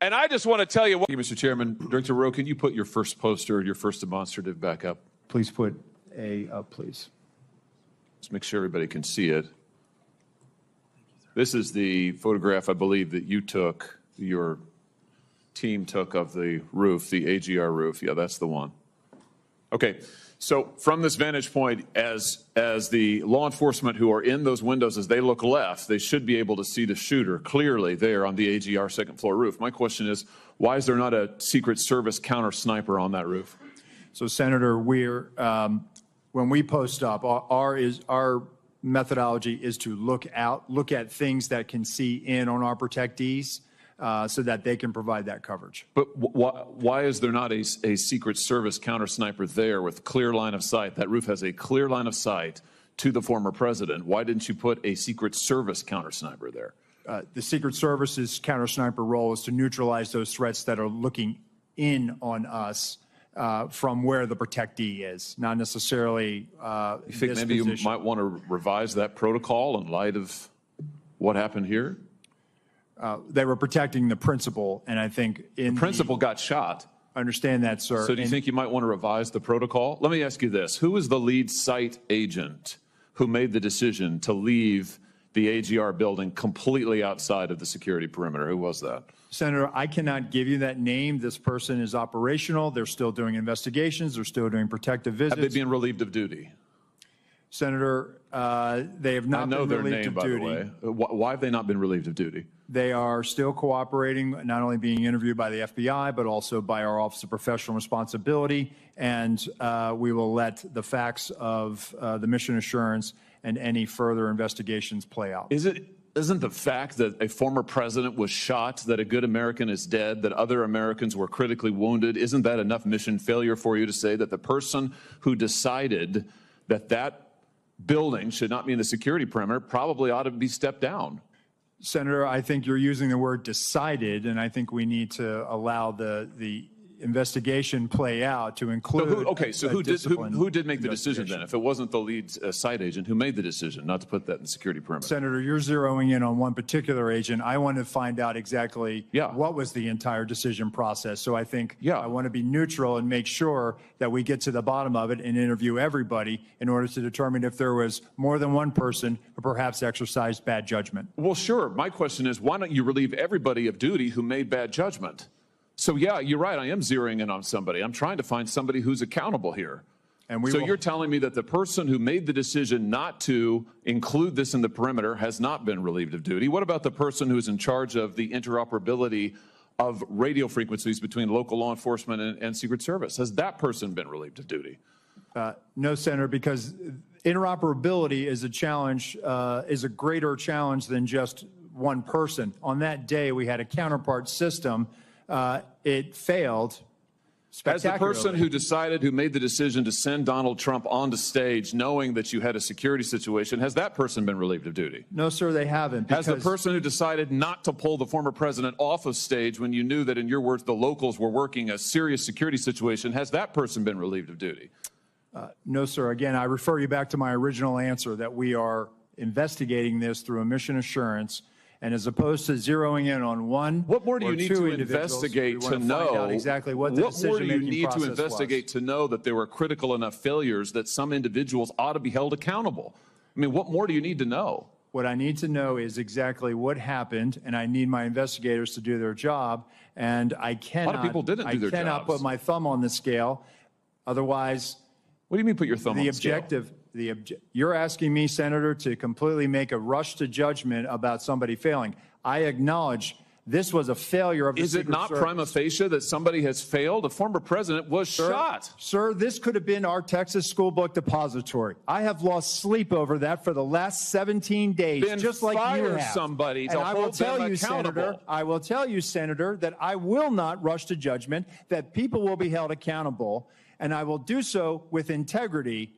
And I just want to tell you what... Thank you, Mr. Chairman. Director Rowe, can you put your first poster, your first demonstrative back up? Please put A up, please. Let's make sure everybody can see it. This is the photograph, I believe, that you took, your team took, of the roof, the AGR roof. Yeah, that's the one. Okay, so from this vantage point, as the law enforcement who are in those windows, as they look left, they should be able to see the shooter clearly there on the AGR second floor roof. My question is, why is there not a Secret Service counter sniper on that roof? So, Senator, when we post up, our methodology is to look at things that can see in on our protectees, so that they can provide that coverage. But why is there not a Secret Service counter sniper there with clear line of sight? That roof has a clear line of sight to the former president. Why didn't you put a Secret Service counter sniper there? The Secret Service's counter sniper role is to neutralize those threats that are looking in on us from where the protectee is, not necessarily you think maybe you might want to revise that protocol in light of what happened here? They were protecting the principal, and I think the principal got shot. I understand that, sir. So do you think you might want to revise the protocol? Let me ask you this. Who was the lead site agent who made the decision to leave the AGR building completely outside of the security perimeter? Who was that? Senator, I cannot give you that name. This person is operational. They're still doing investigations. They're still doing protective visits. Have they been relieved of duty? Senator, they have not been relieved of duty. I know their name, by the way. Why have they not been relieved of duty? They are still cooperating, not only being interviewed by the FBI, but also by our Office of Professional Responsibility. And we will let the facts of the mission assurance and any further investigations play out. Isn't the fact that a former president was shot, that a good American is dead, that other Americans were critically wounded, isn't that enough mission failure for you to say that the person who decided that that building should not be in the security perimeter probably ought to be stepped down? Senator, I think you're using the word decided, and I think we need to allow the investigation play out to include. So who did make the decision then? If it wasn't the lead site agent, who made the decision not to put that in the security perimeter? Senator, you're zeroing in on one particular agent. I want to find out exactly what was the entire decision process. So I think I want to be neutral and make sure that we get to the bottom of it and interview everybody in order to determine if there was more than one person who perhaps exercised bad judgment. Well, sure. My question is, why don't you relieve everybody of duty who made bad judgment? So, yeah, you're right. I am zeroing in on somebody. I'm trying to find somebody who's accountable here. And you're telling me that the person who made the decision not to include this in the perimeter has not been relieved of duty. What about the person who's in charge of the interoperability of radio frequencies between local law enforcement and Secret Service? Has that person been relieved of duty? No, Senator, because interoperability is a challenge, is a greater challenge than just one person. On that day, we had a counterpart system. It failed spectacularly. Has the person who made the decision to send Donald Trump onto stage knowing that you had a security situation, has that person been relieved of duty? No, sir, they haven't. Has the person who decided not to pull the former president off of stage when you knew that, in your words, the locals were working a serious security situation, has that person been relieved of duty? No, sir. Again, I refer you back to my original answer that we are investigating this through a mission assurance. And as opposed to zeroing in on one, what more do you need to investigate to know exactly what the decision-making process was? What more do you need to investigate to know that there were critical enough failures that some individuals ought to be held accountable? I mean, what more do you need to know? What I need to know is exactly what happened, and I need my investigators to do their job. And I cannot. A lot of people didn't do their I cannot jobs. put my thumb on the scale. Otherwise, What do you mean put your thumb on the scale? You're asking me, Senator, to completely make a rush to judgment about somebody failing. I acknowledge this was a failure of the Is it Secret not Service. prima facie that somebody has failed? A former president was shot. Sir, this could have been our Texas school book depository. I have lost sleep over that for the last 17 days, Then just like you fire have. somebody to And I will hold them tell you, accountable. Senator, I will tell you, Senator, that I will not rush to judgment, that people will be held accountable, and I will do so with integrity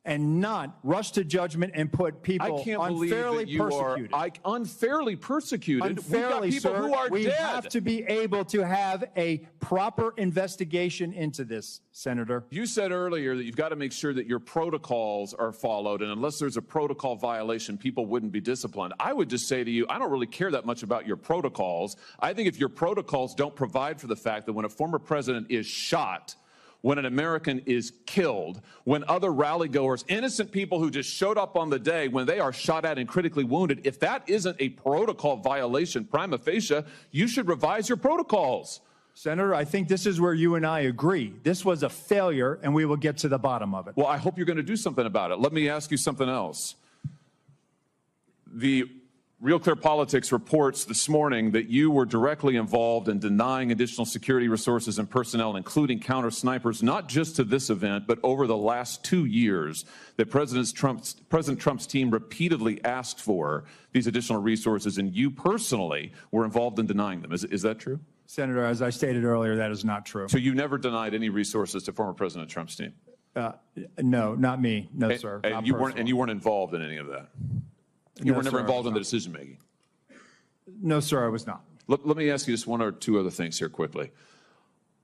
and not rush to judgment and put people I can't believe unfairly that you persecuted. are unfairly persecuted. Unfairly, We've got people sir, who are we dead. have to be able to have a proper investigation into this, Senator. You said earlier that you've got to make sure that your protocols are followed, and unless there's a protocol violation, people wouldn't be disciplined. I would just say to you, I don't really care that much about your protocols. I think if your protocols don't provide for the fact that when a former president is shot, when an American is killed, when other rally-goers, innocent people who just showed up on the day, when they are shot at and critically wounded, if that isn't a protocol violation prima facie, you should revise your protocols. Senator, I think this is where you and I agree. This was a failure, and we will get to the bottom of it. Well, I hope you're going to do something about it. Let me ask you something else. The Real Clear Politics reports this morning that you were directly involved in denying additional security resources and personnel, including counter snipers, not just to this event, but over the last 2 years, that President Trump's team repeatedly asked for these additional resources, and you personally were involved in denying them. Is that true? Senator, as I stated earlier, that is not true. So you never denied any resources to former President Trump's team? No, not me. No, sir. And Not you personally. weren't involved in any of that? You No, were never sir, I involved was in the not. decision-making? No, sir, I was not. Let me ask you just one or two other things here quickly.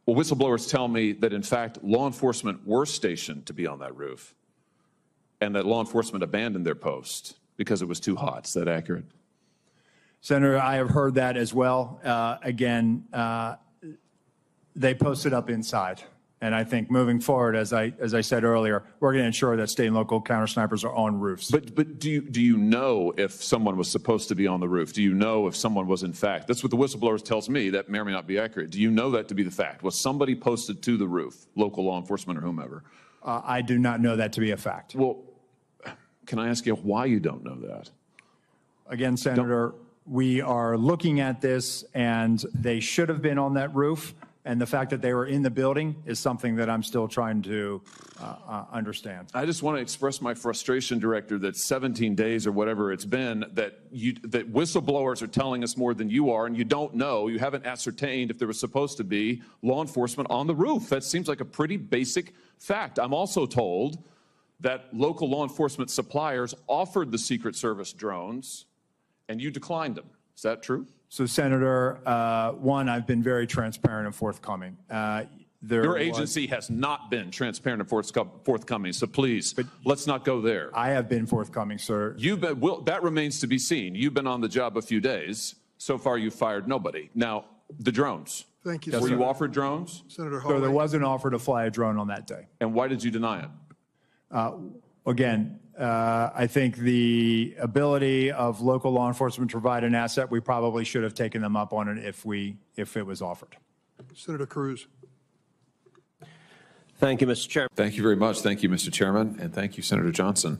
Well, whistleblowers tell me that, in fact, law enforcement were stationed to be on that roof and that law enforcement abandoned their post because it was too hot. Is that accurate? Senator, I have heard that as well. Again, they posted up inside. And I think moving forward, as I said earlier, we're going to ensure that state and local counter snipers are on roofs. But do you know if someone was supposed to be on the roof? Do you know if someone was in fact? That's what the whistleblowers tells me. That may or may not be accurate. Do you know that to be the fact? Was somebody posted to the roof, local law enforcement or whomever? I do not know that to be a fact. Well, can I ask you why you don't know that? Again, Senator, we are looking at this, and they should have been on that roof. And the fact that they were in the building is something that I'm still trying to understand. I just want to express my frustration, Director, that 17 days or whatever it's been, that whistleblowers are telling us more than you are, and you don't know, you haven't ascertained if there was supposed to be law enforcement on the roof. That seems like a pretty basic fact. I'm also told that local law enforcement suppliers offered the Secret Service drones, and you declined them. Is that true? So, Senator, one, I've been very transparent and forthcoming. Your agency has not been transparent and forthcoming, so please, let's not go there. I have been forthcoming, sir. That remains to be seen. You've been on the job a few days. So far, you've fired nobody. Now, the drones. Thank you, Were Senator. you offered drones? Senator Hawley. So there was an offer to fly a drone on that day. And why did you deny it? Again, I think the ability of local law enforcement to provide an asset, we probably should have taken them up on it if it was offered. Senator Cruz. Thank you, Mr. Chairman. Thank you very much. Thank you, Mr. Chairman, and thank you, Senator Johnson.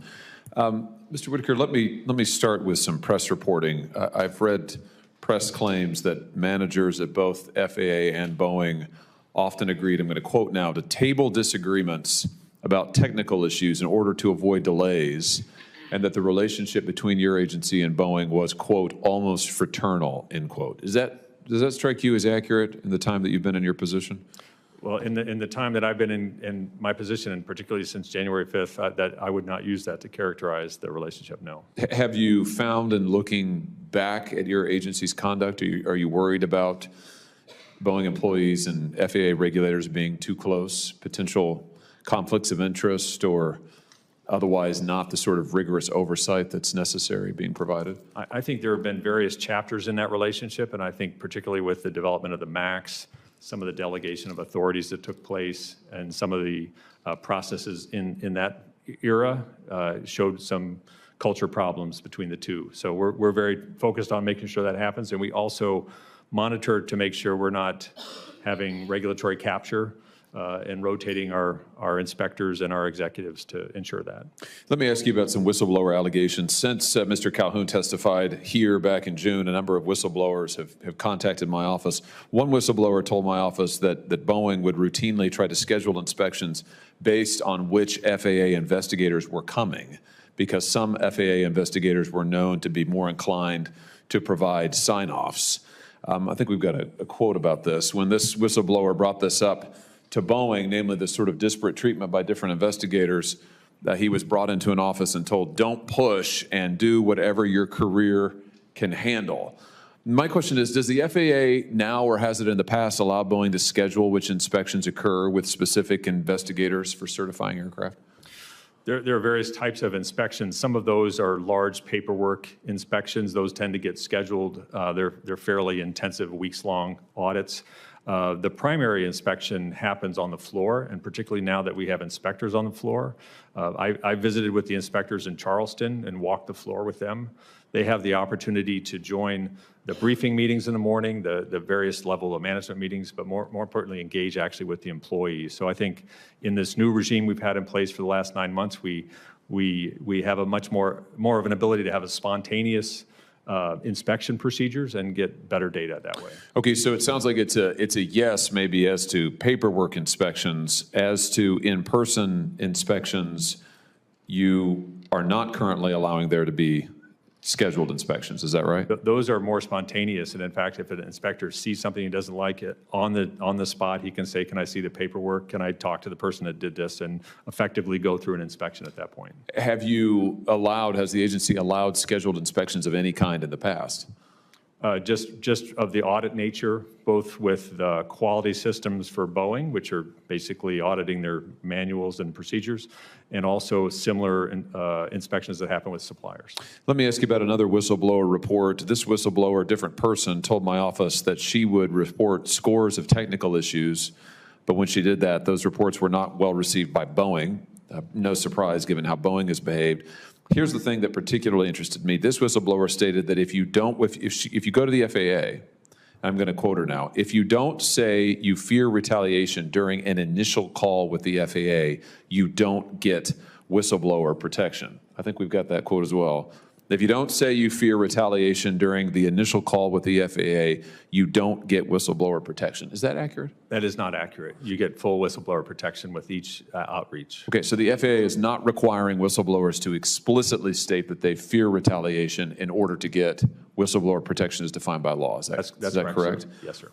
Mr. Whitaker, let me start with some press reporting. I've read press claims that managers at both FAA and Boeing often agreed, I'm going to quote now, to table disagreements about technical issues in order to avoid delays, and that the relationship between your agency and Boeing was, quote, almost fraternal, end quote. Does that strike you as accurate in the time that you've been in your position? Well, in the time that I've been in my position, and particularly since January 5th, that I would not use that to characterize the relationship, no. Have you found, in looking back at your agency's conduct, are you worried about Boeing employees and FAA regulators being too close, potential conflicts of interest, or otherwise not the sort of rigorous oversight that's necessary being provided? I think there have been various chapters in that relationship, and I think particularly with the development of the MAX, some of the delegation of authorities that took place, and some of the processes in that era showed some culture problems between the two. So we're very focused on making sure that happens, and we also monitor to make sure we're not having regulatory capture and rotating our inspectors and our executives to ensure that. Let me ask you about some whistleblower allegations. Since Mr. Calhoun testified here back in June, a number of whistleblowers have contacted my office. One whistleblower told my office that Boeing would routinely try to schedule inspections based on which FAA investigators were coming, because some FAA investigators were known to be more inclined to provide sign-offs. I think we've got a quote about this. When this whistleblower brought this up to Boeing, namely the sort of disparate treatment by different investigators, he was brought into an office and told, don't push and do whatever your career can handle. My question is, does the FAA now, or has it in the past, allow Boeing to schedule which inspections occur with specific investigators for certifying aircraft? There are various types of inspections. Some of those are large paperwork inspections. Those tend to get scheduled. They're fairly intensive, weeks-long audits. The primary inspection happens on the floor, and particularly now that we have inspectors on the floor. I visited with the inspectors in Charleston and walked the floor with them. They have the opportunity to join the briefing meetings in the morning, the various level of management meetings, but more importantly, engage actually with the employees. So I think in this new regime we've had in place for the last 9 months, we have a much more of an ability to have a spontaneous inspection procedures and get better data that way. Okay, so it sounds like it's a yes maybe as to paperwork inspections. As to in-person inspections, you are not currently allowing there to be scheduled inspections, is that right? Those are more spontaneous, and in fact, if an inspector sees something he doesn't like, it on the spot, he can say, can I see the paperwork? Can I talk to the person that did this? And effectively go through an inspection at that point. Has the agency allowed scheduled inspections of any kind in the past? Just of the audit nature, both with the quality systems for Boeing, which are basically auditing their manuals and procedures, and also similar inspections that happen with suppliers. Let me ask you about another whistleblower report. This whistleblower, a different person, told my office that she would report scores of technical issues, but when she did that, those reports were not well received by Boeing. No surprise given how Boeing has behaved. Here's the thing that particularly interested me. This whistleblower stated that if you go to the FAA, I'm going to quote her now, if you don't say you fear retaliation during an initial call with the FAA, you don't get whistleblower protection. I think we've got that quote as well. If you don't say you fear retaliation during the initial call with the FAA, you don't get whistleblower protection. Is that accurate? That is not accurate. You get full whistleblower protection with each outreach. Okay, so the FAA is not requiring whistleblowers to explicitly state that they fear retaliation in order to get whistleblower protection as defined by law. Is that correct? Sir. Yes, sir.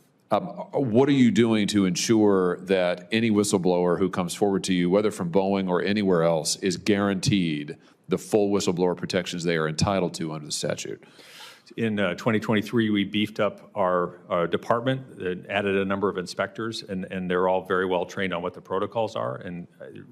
What are you doing to ensure that any whistleblower who comes forward to you, whether from Boeing or anywhere else, is guaranteed the full whistleblower protections they are entitled to under the statute? In 2023, we beefed up our department, added a number of inspectors, and they're all very well trained on what the protocols are. And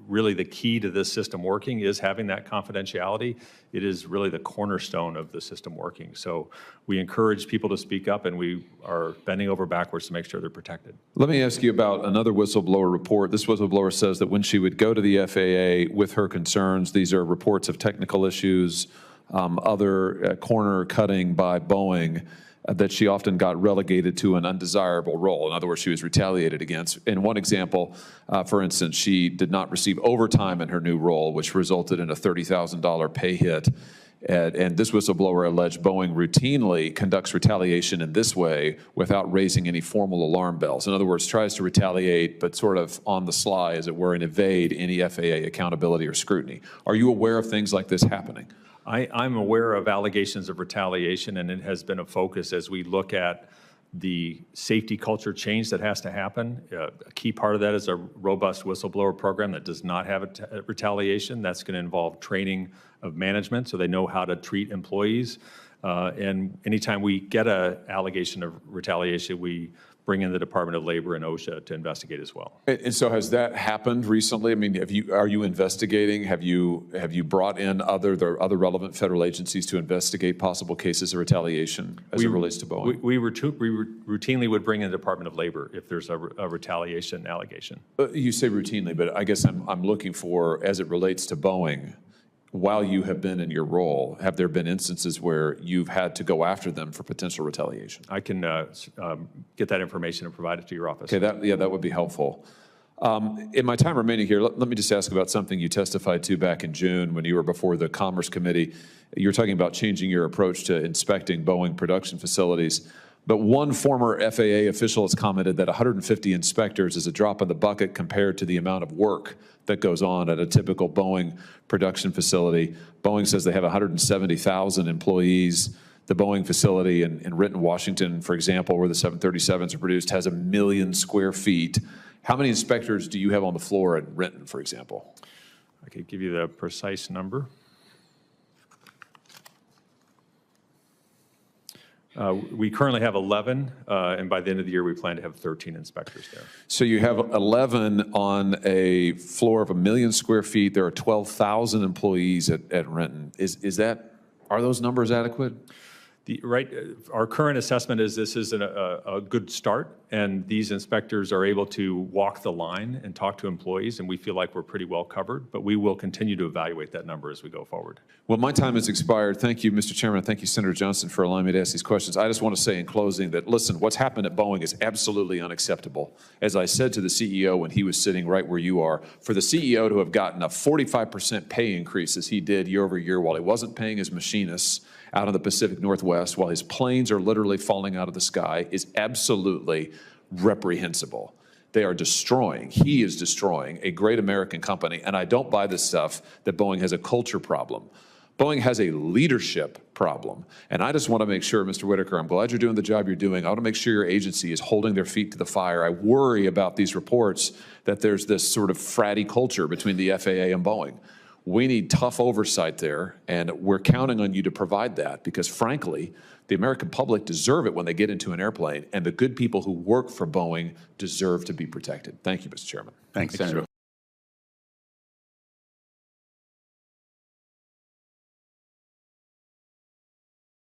really the key to this system working is having that confidentiality. It is really the cornerstone of the system working. So we encourage people to speak up, and we are bending over backwards to make sure they're protected. Let me ask you about another whistleblower report. This whistleblower says that when she would go to the FAA with her concerns, these are reports of technical issues, other corner cutting by Boeing, that she often got relegated to an undesirable role. In other words, she was retaliated against. In one example, for instance, she did not receive overtime in her new role, which resulted in a $30,000 pay hit. And this whistleblower alleged Boeing routinely conducts retaliation in this way without raising any formal alarm bells. In other words, tries to retaliate, but sort of on the sly, as it were, and evade any FAA accountability or scrutiny. Are you aware of things like this happening? I'm aware of allegations of retaliation, and it has been a focus as we look at the safety culture change that has to happen. A key part of that is a robust whistleblower program that does not have a retaliation. That's going to involve training of management so they know how to treat employees. And anytime we get an allegation of retaliation, we bring in the Department of Labor and OSHA to investigate as well. And so has that happened recently? I mean, are you investigating? Have you brought in other relevant federal agencies to investigate possible cases of retaliation as it relates to Boeing? We routinely would bring in the Department of Labor if there's a retaliation allegation. You say routinely, but I guess I'm looking for, as it relates to Boeing, while you have been in your role, have there been instances where you've had to go after them for potential retaliation? I can get that information and provide it to your office. Okay, that would be helpful. In my time remaining here, let me just ask about something you testified to back in June when you were before the Commerce Committee. You were talking about changing your approach to inspecting Boeing production facilities. But one former FAA official has commented that 150 inspectors is a drop in the bucket compared to the amount of work that goes on at a typical Boeing production facility. Boeing says they have 170,000 employees. The Boeing facility in Renton, Washington, for example, where the 737s are produced, has 1 million square feet. How many inspectors do you have on the floor at Renton, for example? I could give you the precise number. We currently have 11, and by the end of the year, we plan to have 13 inspectors there. So you have 11 on a floor of 1 million square feet. There are 12,000 employees at Renton. Are those numbers adequate? Our current assessment is this is a good start, and these inspectors are able to walk the line and talk to employees, and we feel like we're pretty well covered, but we will continue to evaluate that number as we go forward. Well, my time has expired. Thank you, Mr. Chairman. Thank you, Senator Johnson, for allowing me to ask these questions. I just want to say in closing that, listen, what's happened at Boeing is absolutely unacceptable. As I said to the CEO when he was sitting right where you are, for the CEO to have gotten a 45% pay increase as he did year over year while he wasn't paying his machinists out in the Pacific Northwest, while his planes are literally falling out of the sky, is absolutely reprehensible. They are destroying, he is destroying a great American company, and I don't buy this stuff that Boeing has a culture problem. Boeing has a leadership problem, and I just want to make sure, Mr. Whitaker, I'm glad you're doing the job you're doing. I want to make sure your agency is holding their feet to the fire. I worry about these reports that there's this sort of fratty culture between the FAA and Boeing. We need tough oversight there, and we're counting on you to provide that because, frankly, the American public deserve it when they get into an airplane, and the good people who work for Boeing deserve to be protected. Thank you, Mr. Chairman. Thanks, Senator.